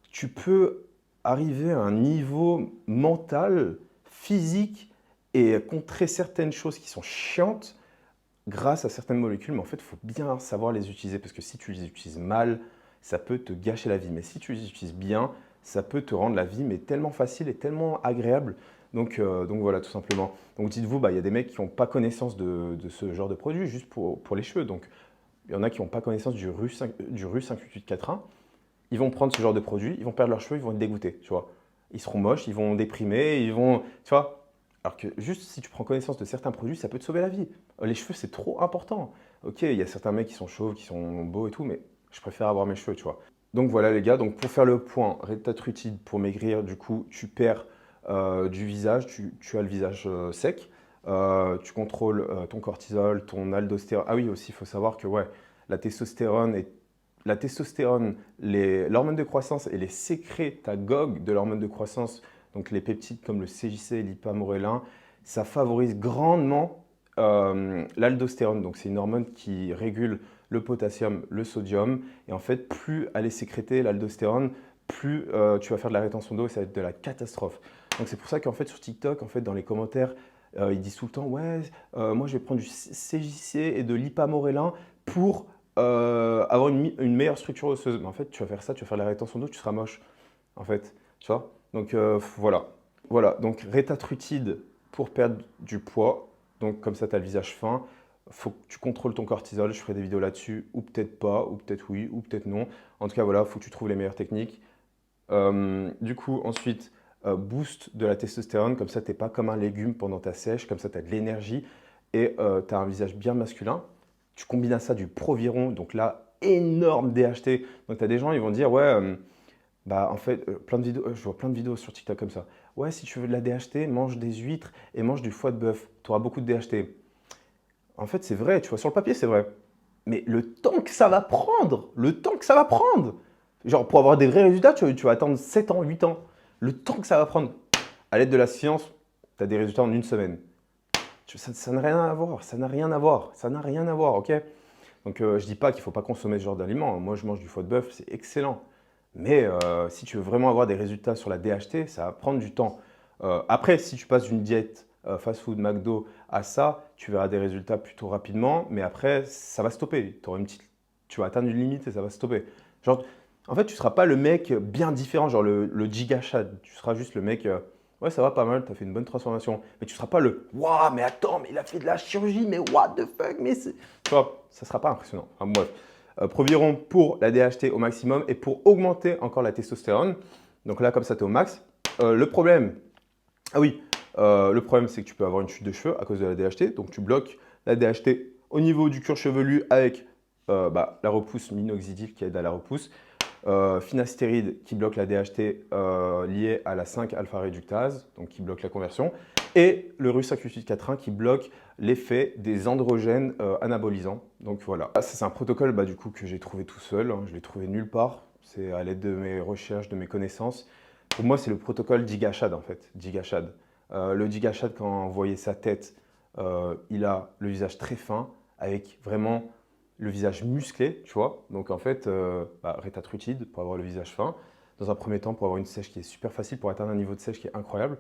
tu peux arriver à un niveau mental, physique, et contrer certaines choses qui sont chiantes grâce à certaines molécules. Mais en fait, il faut bien savoir les utiliser, parce que si tu les utilises mal, ça peut te gâcher la vie. Mais si tu les utilises bien, ça peut te rendre la vie mais tellement facile et tellement agréable. Donc voilà, tout simplement. Donc dites-vous, il y a des mecs qui n'ont pas connaissance de ce genre de produit, juste pour les cheveux. Donc il y en a qui n'ont pas connaissance du Ru58841. Ils vont prendre ce genre de produit, ils vont perdre leurs cheveux, ils vont être dégoûtés, tu vois. Ils seront moches, ils vont déprimer, ils vont, tu vois. Alors que juste si tu prends connaissance de certains produits, ça peut te sauver la vie. Les cheveux, c'est trop important. Ok, il y a certains mecs qui sont chauves, qui sont beaux et tout, mais je préfère avoir mes cheveux, tu vois. Donc voilà les gars, donc pour faire le point, Retatrutide pour maigrir, du coup, tu perds du visage, tu as le visage sec. Tu contrôles ton cortisol, ton aldostérone. Ah oui, aussi, il faut savoir que ouais, la testostérone, l'hormone de croissance et les sécrétagogues de l'hormone de croissance, donc les peptides comme le CJC et l'ipamorelin, ça favorise grandement l'aldostérone. Donc c'est une hormone qui régule le potassium, le sodium. Et en fait, plus elle est sécrétée, l'aldostérone, plus tu vas faire de la rétention d'eau et ça va être de la catastrophe. Donc c'est pour ça qu'en fait sur TikTok, en fait, dans les commentaires, ils disent tout le temps, ouais, moi je vais prendre du CJC et de l'ipamorelin pour avoir une meilleure structure osseuse. Mais en fait, tu vas faire ça, tu vas faire de la rétention d'eau, tu seras moche, en fait, tu vois. Donc voilà. Voilà, donc Retatrutide pour perdre du poids. Donc comme ça, tu as le visage fin. Faut que tu contrôles ton cortisol. Je ferai des vidéos là-dessus, ou peut-être pas, ou peut-être oui, ou peut-être non. En tout cas, voilà, il faut que tu trouves les meilleures techniques. Du coup, ensuite, boost de la testostérone. Comme ça, tu n'es pas comme un légume pendant ta sèche. Comme ça, tu as de l'énergie et tu as un visage bien masculin. Tu combines à ça du Proviron. Donc là, énorme DHT. Donc tu as des gens, ils vont dire, ouais, en fait, plein de vidéos, je vois plein de vidéos sur TikTok comme ça. Ouais, si tu veux de la DHT, mange des huîtres et mange du foie de bœuf. Tu auras beaucoup de DHT. En fait, c'est vrai, tu vois, sur le papier, c'est vrai. Mais le temps que ça va prendre, genre pour avoir des vrais résultats, tu vas attendre 7 ans, 8 ans. Le temps que ça va prendre, à l'aide de la science, tu as des résultats en une semaine. Ça n'a rien à voir, ça n'a rien à voir, ça n'a rien à voir, ok. Donc je ne dis pas qu'il ne faut pas consommer ce genre d'aliments. Moi, je mange du foie de bœuf, c'est excellent. Mais si tu veux vraiment avoir des résultats sur la DHT, ça va prendre du temps. Après, si tu passes d'une diète fast-food, McDo à ça, tu verras des résultats plutôt rapidement. Mais après, ça va stopper. Tu vas atteindre une limite et ça va stopper. Genre, en fait, tu ne seras pas le mec bien différent, genre le giga chad. Tu seras juste le mec, ouais, ça va pas mal, tu as fait une bonne transformation. Mais tu ne seras pas le, waouh, mais attends, mais il a fait de la chirurgie, mais what the fuck, mais c'est. Tu vois, ça ne sera pas impressionnant. Enfin, bref. Proviron pour la DHT au maximum et pour augmenter encore la testostérone. Donc là, comme ça, tu es au max. Le problème, le problème, c'est que tu peux avoir une chute de cheveux à cause de la DHT. Donc tu bloques la DHT au niveau du cuir chevelu avec la repousse minoxidil qui aide à la repousse. Finastéride qui bloque la DHT liée à la 5-alpha réductase, donc qui bloque la conversion. Et le Ru58841 qui bloque l'effet des androgènes anabolisants. Donc voilà. Ça, c'est un protocole du coup, que j'ai trouvé tout seul. Je ne l'ai trouvé nulle part. C'est à l'aide de mes recherches, de mes connaissances. Pour moi, c'est le protocole DIGACHAD en fait. DIGACHAD. Le Gigashad, quand vous voyez sa tête, il a le visage très fin, avec vraiment le visage musclé, tu vois. Donc en fait, rétatrutide pour avoir le visage fin. Dans un premier temps, pour avoir une sèche qui est super facile, pour atteindre un niveau de sèche qui est incroyable.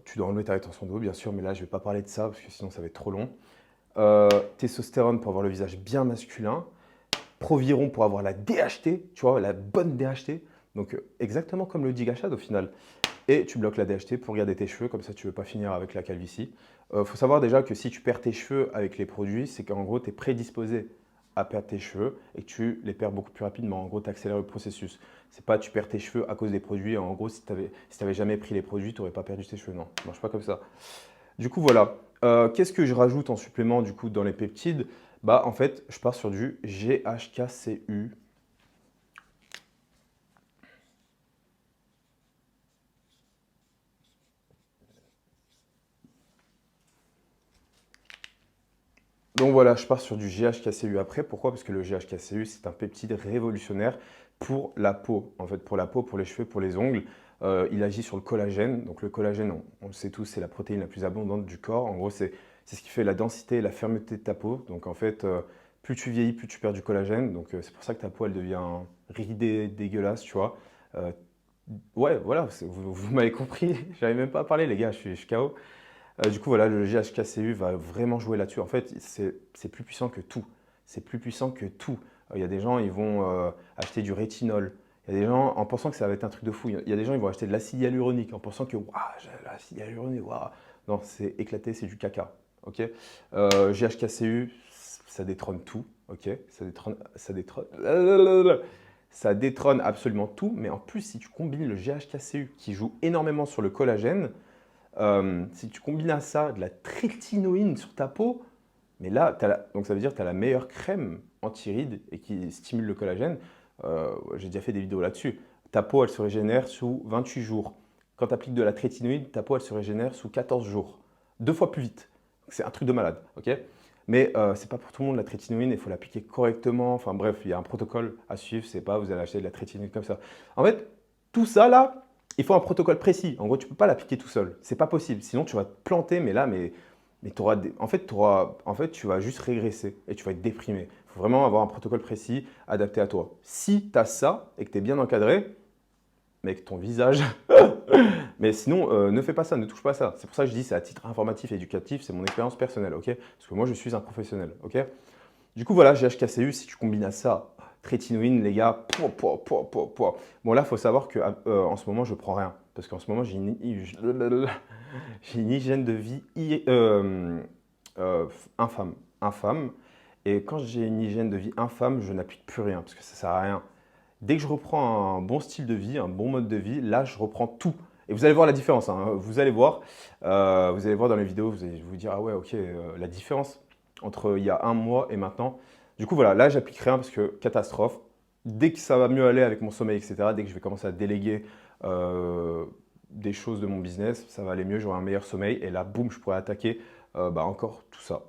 Tu dois enlever ta rétention d'eau, bien sûr, mais là, je ne vais pas parler de ça, parce que sinon, ça va être trop long. Testostérone pour avoir le visage bien masculin. Proviron pour avoir la DHT, tu vois, la bonne DHT. Donc exactement comme le Gigashad au final. Et tu bloques la DHT pour garder tes cheveux, comme ça tu ne veux pas finir avec la calvitie. Faut savoir déjà que si tu perds tes cheveux avec les produits, c'est qu'en gros tu es prédisposé à perdre tes cheveux et que tu les perds beaucoup plus rapidement. En gros, tu accélères le processus. C'est pas tu perds tes cheveux à cause des produits. En gros, si tu n'avais jamais pris les produits, tu n'aurais pas perdu tes cheveux. Non, ça marche pas comme ça. Du coup, voilà. Qu'est-ce que je rajoute en supplément du coup dans les peptides? Bah, en fait, je pars sur du GHKCU. Donc voilà, je pars sur du GHKCU après. Pourquoi? Parce que le GHKCU, c'est un peptide révolutionnaire pour la peau. En fait, pour la peau, pour les cheveux, pour les ongles. Il agit sur le collagène. Donc le collagène, on le sait tous, c'est la protéine la plus abondante du corps. En gros, c'est ce qui fait la densité et la fermeté de ta peau. Donc en fait, plus tu vieillis, plus tu perds du collagène. Donc c'est pour ça que ta peau, elle devient ridée, dégueulasse, tu vois. Euh, ouais, voilà, vous m'avez compris. J'arrive même pas à parler, les gars, je suis KO. Du coup, voilà, le GHKCU va vraiment jouer là-dessus. En fait, c'est plus puissant que tout. C'est plus puissant que tout. Il y a des gens, ils vont acheter du rétinol. Il y a des gens, en pensant que ça va être un truc de fou, il y a des gens, ils vont acheter de l'acide hyaluronique en pensant que, waouh, l'acide hyaluronique, waouh. Non, c'est éclaté, c'est du caca. Ok. GHKCU, ça détrône tout. Ok. Ça détrône absolument tout. Mais en plus, si tu combines le GHKCU qui joue énormément sur le collagène, si tu combines à ça de la trétinoïne sur ta peau, mais là, donc ça veut dire que tu as la meilleure crème anti-rides et qui stimule le collagène. J'ai déjà fait des vidéos là-dessus. Ta peau, elle se régénère sous 28 jours. Quand tu appliques de la trétinoïne, ta peau, elle se régénère sous 14 jours. 2 fois plus vite. C'est un truc de malade, ok? Mais c'est pas pour tout le monde la trétinoïne, il faut l'appliquer correctement. Enfin bref, il y a un protocole à suivre, c'est pas vous allez acheter de la trétinoïne comme ça. En fait, tout ça là, il faut un protocole précis. En gros, tu ne peux pas l'appliquer tout seul. C'est pas possible. Sinon, tu vas te planter, mais là, en fait, tu vas juste régresser et tu vas être déprimé. Il faut vraiment avoir un protocole précis adapté à toi. Si tu as ça et que tu es bien encadré, mec, ton visage. Mais sinon, ne fais pas ça, ne touche pas à ça. C'est pour ça que je dis c'est à titre informatif et éducatif, c'est mon expérience personnelle, ok? Parce que moi, je suis un professionnel, ok? Du coup, voilà, GHKCU, si tu combines à ça, trétinoïne, les gars, pouah. Bon, là, il faut savoir qu'en ce moment, je prends rien. Parce qu'en ce moment, j'ai une hygiène de vie infâme. Infâme. Et quand j'ai une hygiène de vie infâme, je n'applique plus rien parce que ça ne sert à rien. Dès que je reprends un bon style de vie, un bon mode de vie, là, je reprends tout. Et vous allez voir la différence, hein. Vous allez voir dans les vidéos, vous allez vous dire, ah ouais, ok, la différence entre il y a un mois et maintenant. Du coup, voilà, là, j'applique rien parce que catastrophe. Dès que ça va mieux aller avec mon sommeil, etc., dès que je vais commencer à déléguer des choses de mon business, ça va aller mieux, j'aurai un meilleur sommeil. Et là, boum, je pourrai attaquer encore tout ça.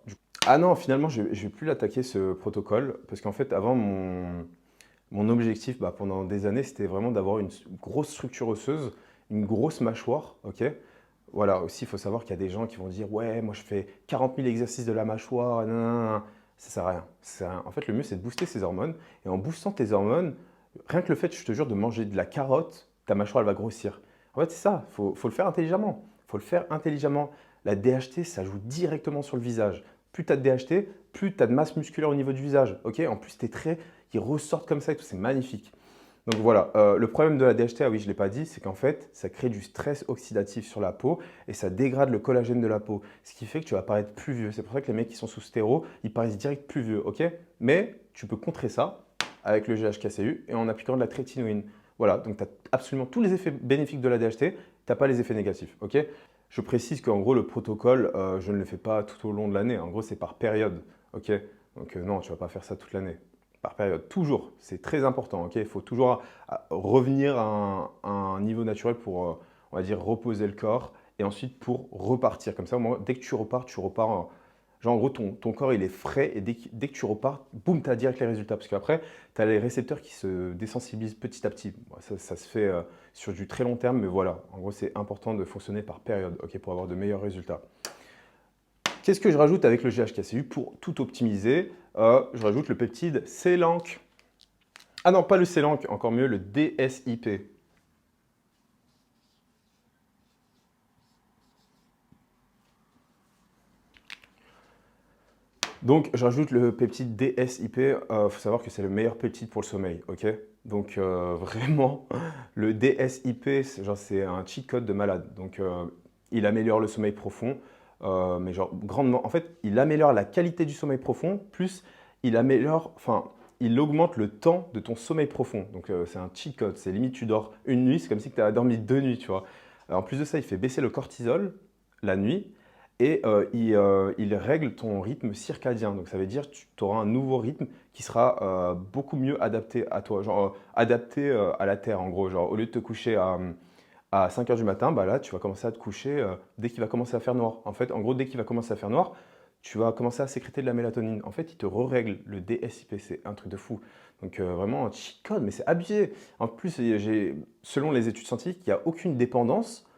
Ah non, finalement, je ne vais plus l'attaquer ce protocole parce qu'en fait, avant, mon objectif pendant des années, c'était vraiment d'avoir une grosse structure osseuse, une grosse mâchoire, ok? Voilà, aussi, il faut savoir qu'il y a des gens qui vont dire, ouais, moi je fais 40 000 exercices de la mâchoire, nan, nan, nan. Ça sert à rien. Ça sert à rien. En fait, le mieux, c'est de booster ses hormones. Et en boostant tes hormones, rien que le fait, je te jure, de manger de la carotte, ta mâchoire, elle va grossir. En fait, c'est ça, faut le faire intelligemment. Faut le faire intelligemment. La DHT, ça joue directement sur le visage. Plus tu as de DHT, plus tu as de masse musculaire au niveau du visage. Ok, en plus, tes traits qui ressortent comme ça et tout, c'est magnifique. Donc voilà, le problème de la DHT, ah oui, je ne l'ai pas dit, c'est qu'en fait, ça crée du stress oxydatif sur la peau et ça dégrade le collagène de la peau, ce qui fait que tu vas paraître plus vieux. C'est pour ça que les mecs qui sont sous stéro, ils paraissent direct plus vieux, ok? Mais tu peux contrer ça avec le GHKCU et en appliquant de la trétinoïne. Voilà, donc tu as absolument tous les effets bénéfiques de la DHT, tu n'as pas les effets négatifs, ok? Je précise qu'en gros, le protocole, je ne le fais pas tout au long de l'année. En gros, c'est par période, ok? Donc non, tu ne vas pas faire ça toute l'année. Par période, toujours, c'est très important. Ok, il faut toujours revenir à un niveau naturel pour, on va dire, reposer le corps et ensuite pour repartir. Comme ça, au moins, dès que tu repars Genre, en gros, ton corps, il est frais et dès que tu repars, boum, tu as direct les résultats. Parce qu'après, tu as les récepteurs qui se désensibilisent petit à petit. Bon, ça se fait sur du très long terme, mais voilà. En gros, c'est important de fonctionner par période, ok, pour avoir de meilleurs résultats. Qu'est-ce que je rajoute avec le GHKCU pour tout optimiser? Je rajoute le peptide Celank. Ah non, pas le Celank, encore mieux, le DSIP. Donc, je rajoute le peptide DSIP. Il faut savoir que c'est le meilleur peptide pour le sommeil, ok? Donc, vraiment, le DSIP, c'est un cheat code de malade. Donc, il améliore le sommeil profond, mais genre grandement. En fait, il améliore la qualité du sommeil profond, plus il augmente le temps de ton sommeil profond. Donc, c'est un cheat code. C'est limite, tu dors une nuit, c'est comme si tu avais dormi 2 nuits, tu vois. En plus de ça, il fait baisser le cortisol la nuit. Et il règle ton rythme circadien. Donc ça veut dire que tu auras un nouveau rythme qui sera beaucoup mieux adapté à toi, genre adapté à la Terre en gros. Genre au lieu de te coucher à 5 heures du matin, bah là tu vas commencer à te coucher dès qu'il va commencer à faire noir. En fait, en gros, dès qu'il va commencer à faire noir, tu vas commencer à sécréter de la mélatonine. En fait, il te règle le DSIP, c'est un truc de fou. Donc vraiment un cheat code, mais c'est abusé. En plus, selon les études scientifiques, il n'y a aucune dépendance.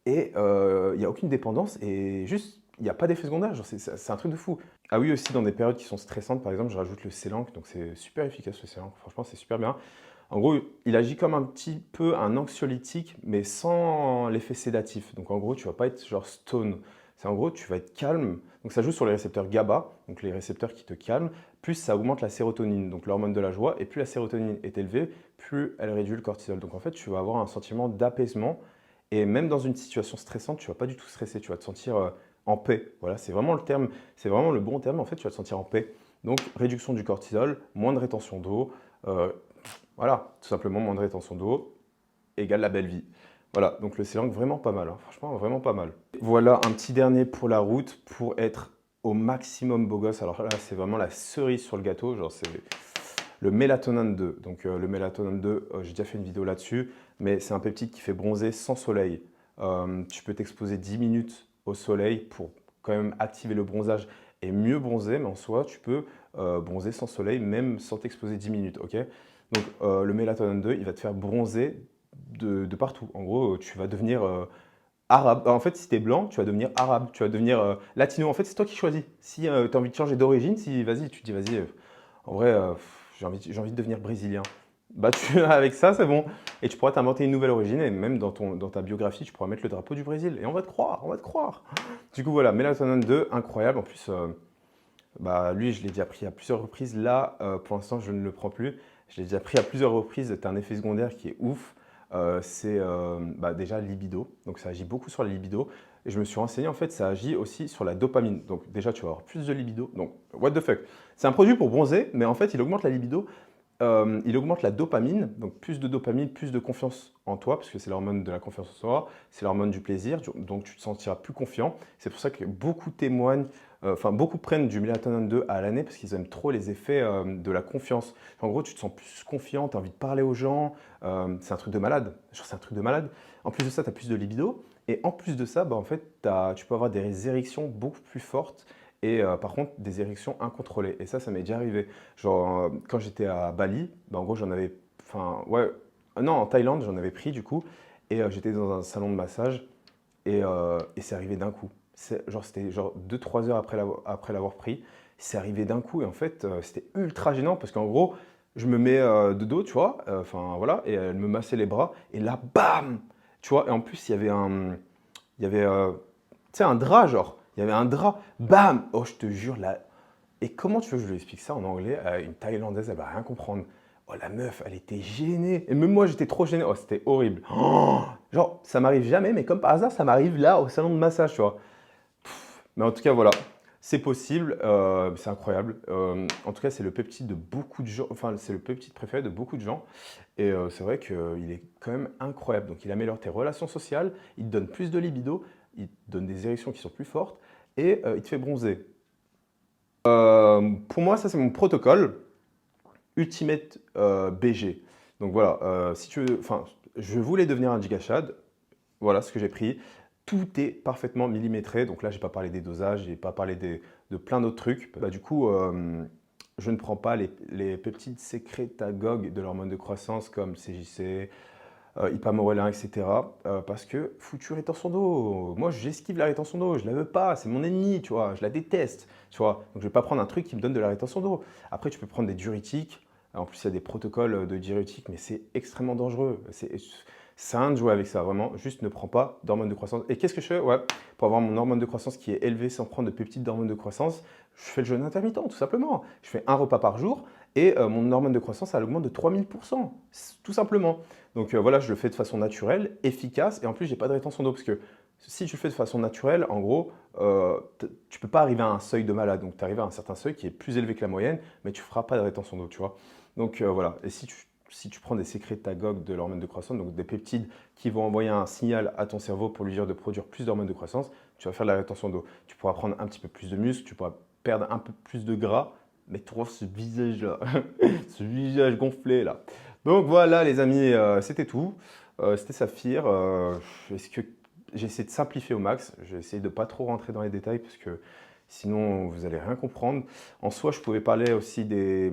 Et il n'y a aucune dépendance et juste, il n'y a pas d'effet secondaire. Genre, c'est un truc de fou. Ah oui, aussi dans des périodes qui sont stressantes, par exemple, je rajoute le Celank. Donc c'est super efficace le Celank. Franchement, c'est super bien. En gros, il agit comme un petit peu un anxiolytique, mais sans l'effet sédatif. Donc en gros, tu vas pas être genre stone. C'est en gros, tu vas être calme. Donc ça joue sur les récepteurs GABA, donc les récepteurs qui te calment, plus ça augmente la sérotonine, donc l'hormone de la joie. Et plus la sérotonine est élevée, plus elle réduit le cortisol. Donc en fait, tu vas avoir un sentiment d'apaisement. Et même dans une situation stressante, tu vas pas du tout stresser, tu vas te sentir en paix. Voilà, c'est vraiment le terme, c'est vraiment le bon terme. En fait, tu vas te sentir en paix. Donc, réduction du cortisol, moins de rétention d'eau. euh, voilà, tout simplement, moins de rétention d'eau égale la belle vie. Voilà, donc le Celank, vraiment pas mal, hein. Franchement, vraiment pas mal. Voilà un petit dernier pour la route, pour être au maximum beau gosse. Alors là, c'est vraiment la cerise sur le gâteau. Genre, c'est le mélatonine 2. Donc le mélatonine 2, j'ai déjà fait une vidéo là-dessus, mais c'est un peptide qui fait bronzer sans soleil. Tu peux t'exposer 10 minutes au soleil pour quand même activer le bronzage et mieux bronzer, mais en soi, tu peux bronzer sans soleil, même sans t'exposer 10 minutes, ok? Donc le mélatonine 2, il va te faire bronzer de partout. En gros, tu vas devenir arabe. En fait, si tu es blanc, tu vas devenir arabe, tu vas devenir latino. En fait, c'est toi qui choisis. Si tu as envie de changer d'origine, si vas-y, tu te dis, vas-y, en vrai, j'ai envie de devenir brésilien. Bah, avec ça, c'est bon. Et tu pourras t'inventer une nouvelle origine et même dans ta biographie, tu pourras mettre le drapeau du Brésil. Et on va te croire, on va te croire. Du coup, voilà, Melatonin 2, incroyable. En plus, bah, lui, je l'ai déjà pris à plusieurs reprises. Là, pour l'instant, je ne le prends plus. Je l'ai déjà pris à plusieurs reprises. Tu as un effet secondaire qui est ouf. C'est bah, déjà libido. Donc, ça agit beaucoup sur la libido. Et je me suis renseigné, en fait, ça agit aussi sur la dopamine. Donc, déjà, tu vas avoir plus de libido. Donc, what the fuck. C'est un produit pour bronzer, mais en fait, il augmente la libido. Il augmente la dopamine, donc plus de dopamine, plus de confiance en toi, parce que c'est l'hormone de la confiance en soi, c'est l'hormone du plaisir, donc tu te sentiras plus confiant. C'est pour ça que beaucoup témoignent, enfin beaucoup prennent du mélatonine 2 à l'année, parce qu'ils aiment trop les effets de la confiance. En gros, tu te sens plus confiant, tu as envie de parler aux gens, c'est un truc de malade. Genre, c'est un truc de malade. En plus de ça, tu as plus de libido, et en plus de ça, bah, en fait, tu peux avoir des érections beaucoup plus fortes et par contre des érections incontrôlées. Et ça m'est déjà arrivé. Genre quand j'étais à Bali, bah, en gros j'en avais, enfin ouais, non en Thaïlande j'en avais pris du coup et j'étais dans un salon de massage et c'est arrivé d'un coup. C'était genre 2-3 heures après l'avoir pris, c'est arrivé d'un coup et en fait c'était ultra gênant parce qu'en gros je me mets de dos, tu vois, enfin voilà, et elle me massait les bras et là bam, tu vois, et en plus il y avait tu sais, un drap, genre. Il y avait un drap. Bam! Oh, je te jure, là. Et comment tu veux que je lui explique ça en anglais à une Thaïlandaise, elle va rien comprendre. Oh, la meuf, elle était gênée. Et même moi, j'étais trop gêné. Oh, c'était horrible. Oh, genre, ça m'arrive jamais, mais comme par hasard, ça m'arrive là, au salon de massage, tu vois. Mais en tout cas, voilà. C'est possible, c'est incroyable. En tout cas, c'est le peptide de beaucoup de gens. Enfin, c'est le peptide préféré de beaucoup de gens. Et c'est vrai qu'il est quand même incroyable. Donc, il améliore tes relations sociales, il te donne plus de libido, il te donne des érections qui sont plus fortes et il te fait bronzer. Pour moi, ça, c'est mon protocole Ultimate BG. Donc voilà, si tu veux, enfin, je voulais devenir un gigachad, voilà ce que j'ai pris. tout est parfaitement millimétré. Donc là, je n'ai pas parlé des dosages, je n'ai pas parlé de plein d'autres trucs. Du coup, je ne prends pas les peptides sécrétagogues de l'hormone de croissance comme CJC, ipamorelin, etc. Parce que foutu rétention d'eau. Moi, j'esquive la rétention d'eau, je la veux pas, c'est mon ennemi, tu vois, je la déteste, tu vois. Donc, je vais pas prendre un truc qui me donne de la rétention d'eau. Après, tu peux prendre des diurétiques. En plus, il y a des protocoles de diurétiques, mais c'est extrêmement dangereux. C'est rien de jouer avec ça, vraiment. Juste ne prends pas d'hormones de croissance. Et qu'est-ce que je fais? Ouais, pour avoir mon hormone de croissance qui est élevée sans prendre de peptides d'hormones de croissance, je fais le jeûne intermittent, tout simplement. Je fais un repas par jour et mon hormone de croissance, elle augmente de 3000%, tout simplement. Donc voilà, je le fais de façon naturelle, efficace, et en plus, j'ai pas de rétention d'eau, parce que si tu le fais de façon naturelle, en gros, tu peux pas arriver à un seuil de malade. Donc tu arrives à un certain seuil qui est plus élevé que la moyenne, mais tu feras pas de rétention d'eau, tu vois. Donc voilà, et si tu prends des sécrétagogues de l'hormone de croissance, donc des peptides qui vont envoyer un signal à ton cerveau pour lui dire de produire plus d'hormones de croissance, tu vas faire de la rétention d'eau. Tu pourras prendre un petit peu plus de muscle, tu pourras perdre un peu plus de gras, mais tu vois ce visage-là, ce visage gonflé là. Donc voilà les amis, c'était tout. C'était Saphir. J'ai essayé de simplifier au max. J'ai essayé de ne pas trop rentrer dans les détails parce que sinon vous allez rien comprendre. En soi, je pouvais parler aussi des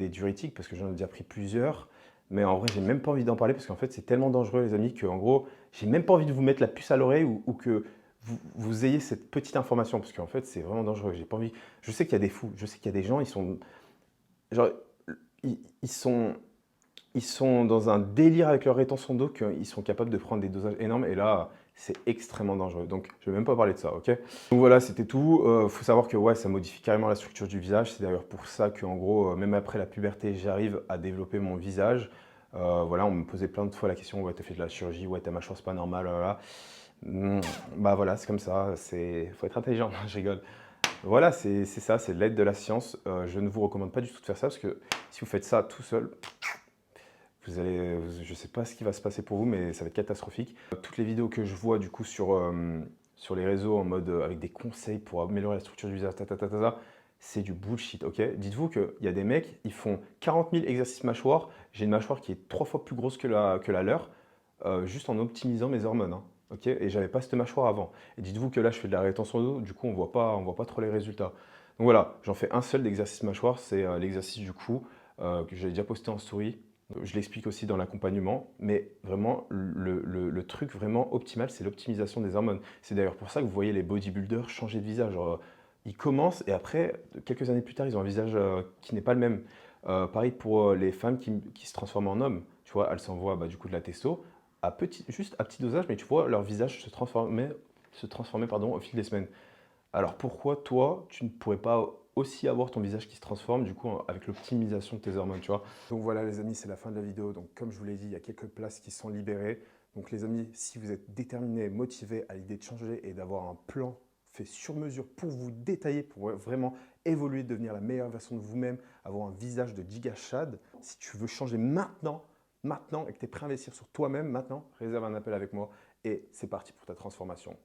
diurétiques parce que j'en ai déjà pris plusieurs. Mais en vrai, j'ai même pas envie d'en parler parce qu'en fait, c'est tellement dangereux, les amis, que en gros, j'ai même pas envie de vous mettre la puce à l'oreille ou que vous ayez cette petite information parce qu'en fait, c'est vraiment dangereux. J'ai pas envie. Je sais qu'il y a des fous, je sais qu'il y a des gens, ils sont genre, ils sont dans un délire avec leur rétention d'eau qu'ils sont capables de prendre des dosages énormes et là, c'est extrêmement dangereux. Donc, je ne vais même pas parler de ça, ok? Donc voilà, c'était tout. Faut savoir que ouais, ça modifie carrément la structure du visage. C'est d'ailleurs pour ça qu'en gros, même après la puberté, j'arrive à développer mon visage. Voilà, on me posait plein de fois la question, ouais, t'as fait de la chirurgie, ouais, ta mâchoire, c'est pas normal, voilà. Bah voilà, c'est comme ça, faut être intelligent, je rigole. Voilà, c'est ça, c'est l'aide de la science. Je ne vous recommande pas du tout de faire ça parce que si vous faites ça tout seul, je ne sais pas ce qui va se passer pour vous, mais ça va être catastrophique. Toutes les vidéos que je vois du coup sur les réseaux en mode avec des conseils pour améliorer la structure du visage, c'est du bullshit, ok? Dites-vous qu'il y a des mecs, ils font 40 000 exercices mâchoire. J'ai une mâchoire qui est 3 fois plus grosse que la leur, juste en optimisant mes hormones, hein, ok? Et j'avais pas cette mâchoire avant. Et dites-vous que là, je fais de la rétention d'eau, du coup, on voit pas trop les résultats. Donc voilà, j'en fais un seul d'exercice mâchoire, c'est l'exercice du cou que j'avais déjà posté en story. Je l'explique aussi dans l'accompagnement, mais vraiment, le truc vraiment optimal, c'est l'optimisation des hormones. C'est d'ailleurs pour ça que vous voyez les bodybuilders changer de visage. Genre, ils commencent et après, quelques années plus tard, ils ont un visage qui n'est pas le même. Pareil pour les femmes qui se transforment en hommes. Tu vois, elles s'envoient du coup de la testo, juste à petit dosage, mais tu vois leur visage se transformer pardon, au fil des semaines. Alors pourquoi toi, tu ne pourrais pas aussi avoir ton visage qui se transforme du coup avec l'optimisation de tes hormones, tu vois? Donc voilà les amis, c'est la fin de la vidéo. Donc comme je vous l'ai dit, il y a quelques places qui sont libérées. Donc les amis, si vous êtes déterminés, motivés à l'idée de changer et d'avoir un plan fait sur mesure pour vous détailler, pour vraiment évoluer, devenir la meilleure version de vous-même, avoir un visage de giga Chad, si tu veux changer maintenant et que tu es prêt à investir sur toi-même maintenant, réserve un appel avec moi et c'est parti pour ta transformation.